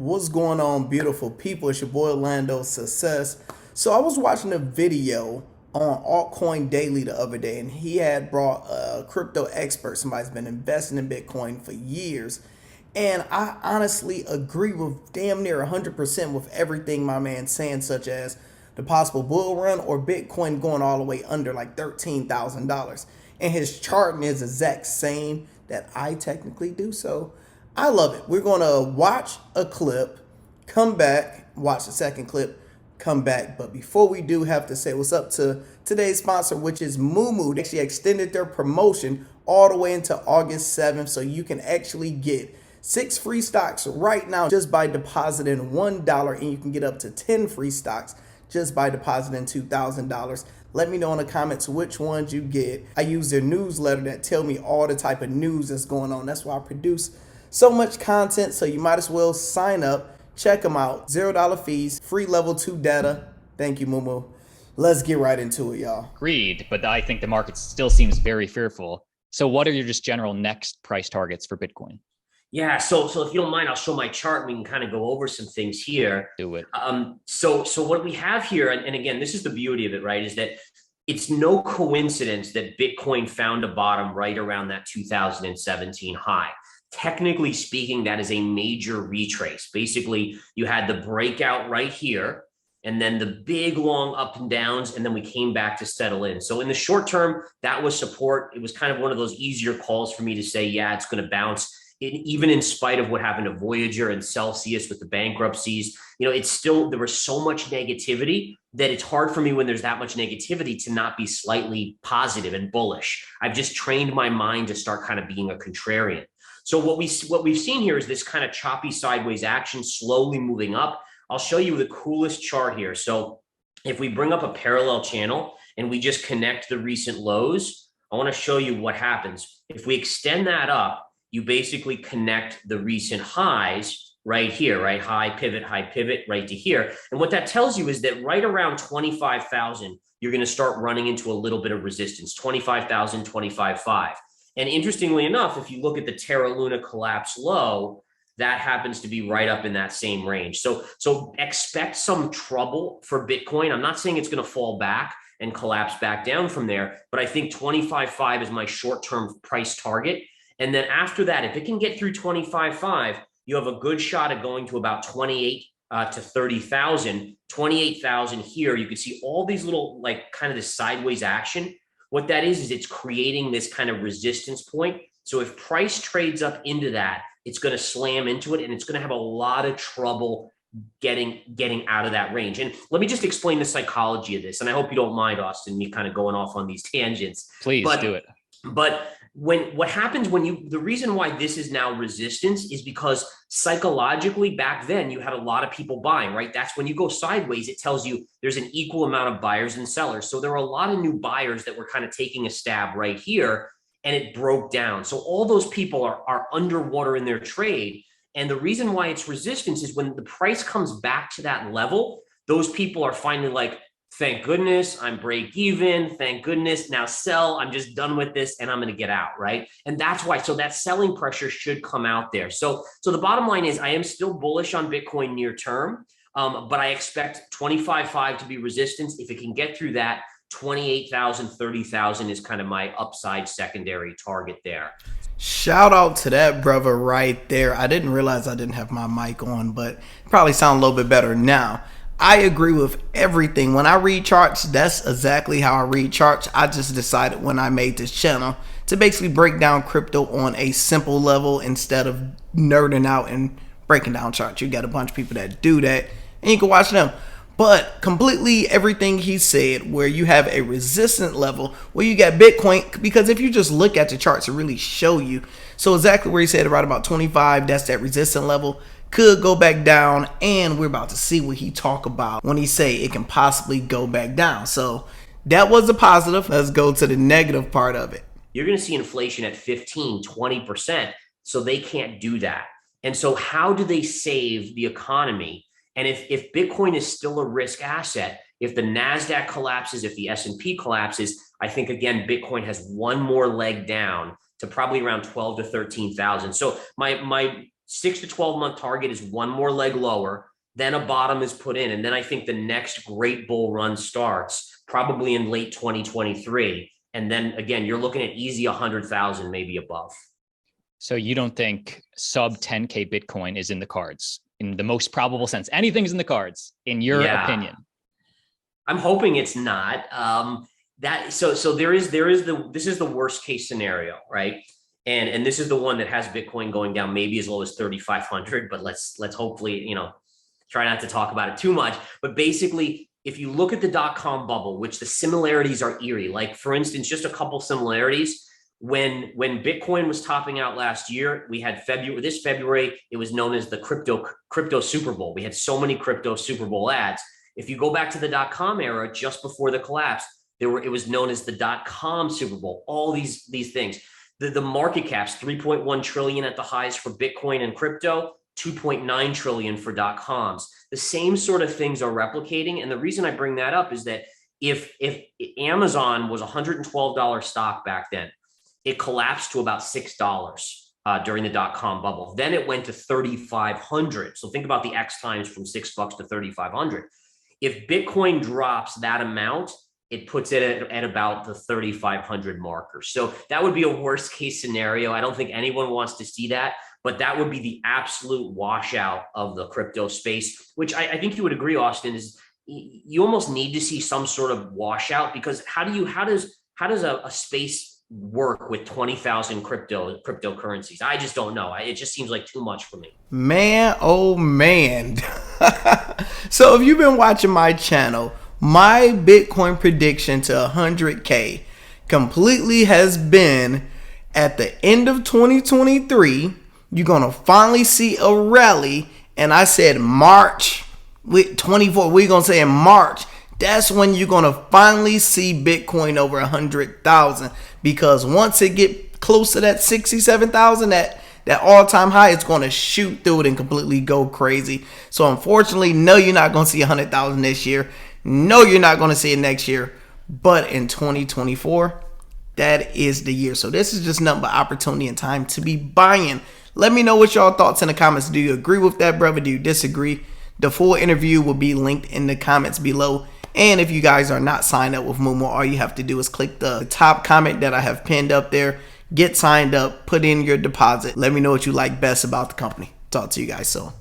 What's going on, beautiful people? It's your boy Orlando Success. So I was watching a video on Altcoin Daily the other day, and he had brought a crypto expert, somebody's been investing in Bitcoin for years. And I honestly agree with damn near 100% with everything my man's saying, such as the possible bull run or Bitcoin going all the way under like $13,000. And his charting is exact same that I technically do. So I love it. We're going to watch a clip, come back, watch the second clip, come back. But before we do, have to say what's up to today's sponsor, which is Moomoo. They actually extended their promotion all the way into August 7th, so you can actually get 6 free stocks right now just by depositing $1, and you can get up to 10 free stocks just by depositing $2,000. Let me know in the comments which ones you get. I use their newsletter that tell me all the type of news that's going on. That's why I produce so much content, so you might as well sign up. Check them out. $0 fees, free level 2 data. Thank you, Moomoo. Let's get right into it, y'all. Agreed, but I think the market still seems very fearful. So what are your just general next price targets for Bitcoin? Yeah, so if you don't mind, I'll show my chart. We can kind of go over some things here. Do it. So what we have here, and again, this is the beauty of it, right? Is that it's no coincidence that Bitcoin found a bottom right around that 2017 high. Technically speaking, that is a major retrace. Basically, you had the breakout right here, and then the big long up and downs, and then we came back to settle in. So in the short term, that was support. It was kind of one of those easier calls for me to say, yeah, it's going to bounce. Even in spite of what happened to Voyager and Celsius with the bankruptcies, it's still, there was so much negativity that it's hard for me when there's that much negativity to not be slightly positive and bullish. I've just trained my mind to start kind of being a contrarian. So what we've seen here is this kind of choppy sideways action, slowly moving up. I'll show you the coolest chart here. So if we bring up a parallel channel and we just connect the recent lows, I want to show you what happens. If we extend that up, you basically connect the recent highs right here, right? High pivot right to here. And what that tells you is that right around 25,000, you're going to start running into a little bit of resistance, 25,000, 25,500. And interestingly enough, if you look at the Terra Luna collapse low, that happens to be right up in that same range. So expect some trouble for Bitcoin. I'm not saying it's going to fall back and collapse back down from there, but I think 25.5 is my short-term price target. And then after that, if it can get through 25.5, you have a good shot at going to about 28 to 30,000, 28,000 here. You can see all these little, like, kind of this sideways action. What that is it's creating this kind of resistance point. So if price trades up into that, it's going to slam into it, and it's going to have a lot of trouble getting out of that range. And let me just explain the psychology of this. And I hope you don't mind, Austin, me kind of going off on these tangents. Please do it. But what happens the reason why this is now resistance is because psychologically back then you had a lot of people buying, right? That's when you go sideways, it tells you there's an equal amount of buyers and sellers. So there are a lot of new buyers that were kind of taking a stab right here, and it broke down. So all those people are underwater in their trade. And the reason why it's resistance is when the price comes back to that level, those people are finally like, thank goodness I'm break even. Thank goodness, now sell. I'm just done with this and I'm going to get out, right? And that's why. So that selling pressure should come out there. So the bottom line is I am still bullish on Bitcoin near term, but I expect 25.5 to be resistance. If it can get through that, 28,000, 30,000 is kind of my upside secondary target there. Shout out to that brother right there. I didn't realize I didn't have my mic on, but probably sound a little bit better now. I agree with everything. When I read charts, that's exactly how I read charts. I just decided when I made this channel to basically break down crypto on a simple level instead of nerding out and breaking down charts. You got a bunch of people that do that, and you can watch them. But completely everything he said, where you have a resistant level, where you got Bitcoin, because if you just look at the charts, it really show you. So exactly where he said right about 25, that's that resistant level. Could go back down, and we're about to see what he talk about when he say it can possibly go back down. So that was a positive. Let's go to the negative part of it. You're going to see inflation at 15, 20%. So they can't do that. And so how do they save the economy? And if Bitcoin is still a risk asset, if the NASDAQ collapses, if the S&P collapses, I think, again, Bitcoin has one more leg down to probably around 12 to 13,000. So my 6 to 12 month target is one more leg lower. Then a bottom is put in. And then I think the next great bull run starts probably in late 2023. And then again, you're looking at easy 100,000, maybe above. So you don't think sub 10K Bitcoin is in the cards in the most probable sense? Anything's in the cards in your opinion? I'm hoping it's not. This is the worst case scenario, right? And this is the one that has Bitcoin going down maybe as low as 3,500, but let's hopefully, try not to talk about it too much. But basically, if you look at the .com bubble, which the similarities are eerie, like for instance, just a couple similarities. When Bitcoin was topping out last year, we had this February, it was known as the crypto Super Bowl. We had so many crypto Super Bowl ads. If you go back to the .com era, just before the collapse, it was known as the .com Super Bowl. All these things. The market caps, 3.1 trillion at the highs for Bitcoin and crypto, 2.9 trillion for .coms. The same sort of things are replicating. And the reason I bring that up is that if Amazon was $112 stock back then, it collapsed to about $6 during the .com bubble. Then it went to 3,500. So think about the X times from $6 to 3,500. If Bitcoin drops that amount, it puts it at about the 3,500 marker. So that would be a worst case scenario. I don't think anyone wants to see that, but that would be the absolute washout of the crypto space, which I think you would agree, Austin, is you almost need to see some sort of washout, because how does a space work with 20,000 cryptocurrencies? I just don't know. It just seems like too much for me. Man, oh man. So if you've been watching my channel, my Bitcoin prediction to 100K completely has been at the end of 2023, you're going to finally see a rally. And I said March with 24, we're going to say in March, that's when you're going to finally see Bitcoin over 100,000. Because once it get close to that 67,000, that all-time high, it's going to shoot through it and completely go crazy. So unfortunately, no, you're not going to see 100,000 this year. No, you're not going to see it next year. But in 2024, that is the year. So this is just nothing but opportunity and time to be buying. Let me know what y'all thoughts in the comments. Do you agree with that, brother? Do you disagree? The full interview will be linked in the comments below. And if you guys are not signed up with Moomoo, all you have to do is click the top comment that I have pinned up there. Get signed up, put in your deposit. Let me know what you like best about the company. Talk to you guys soon.